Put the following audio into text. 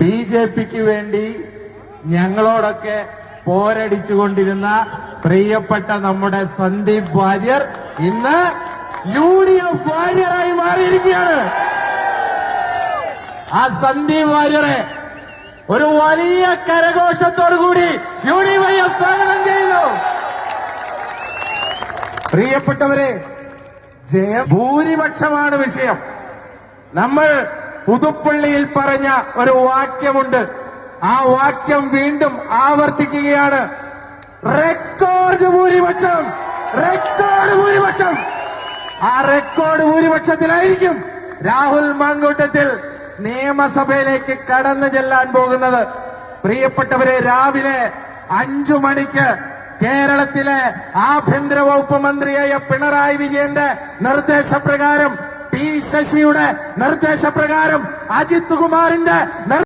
ബിജെപിക്ക് വേണ്ടി ഞങ്ങളോടൊക്കെ പോരടിച്ചുകൊണ്ടിരുന്ന പ്രിയപ്പെട്ട നമ്മുടെ സന്ദീപ് വാര്യർ ഇന്ന് UDF വാര്യറായി മാറിയിരിക്കുകയാണ്. ആ സന്ദീപ് വാര്യറെ ഒരു വലിയ കരഘോഷത്തോടുകൂടി UDF സ്വാഗതം ചെയ്യുന്നു. പ്രിയപ്പെട്ടവരെ, ഭൂരിപക്ഷമാണ് വിഷയം. നമ്മൾ പുതുപ്പള്ളിയിൽ പറഞ്ഞ ഒരു വാക്യമുണ്ട്. ആ വാക്യം വീണ്ടും ആവർത്തിക്കുകയാണ്. റെക്കോർഡ് ഭൂരിപക്ഷം, റെക്കോർഡ് ഭൂരിപക്ഷം. ആ റെക്കോർഡ് ഭൂരിപക്ഷത്തിലായിരിക്കും രാഹുൽ മാങ്കൂട്ടത്തിൽ നിയമസഭയിലേക്ക് കടന്നു ചെല്ലാൻ പോകുന്നത്. പ്രിയപ്പെട്ടവരെ, രാവിലെ 5 മണിക്ക് കേരളത്തിലെ ആഭ്യന്തര വകുപ്പ് മന്ത്രിയായ പിണറായി വിജയന്റെ നിർദ്ദേശപ്രകാരം, P. ശശിയുടെ നിർദ്ദേശപ്രകാരം, അജിത് കുമാറിന്റെ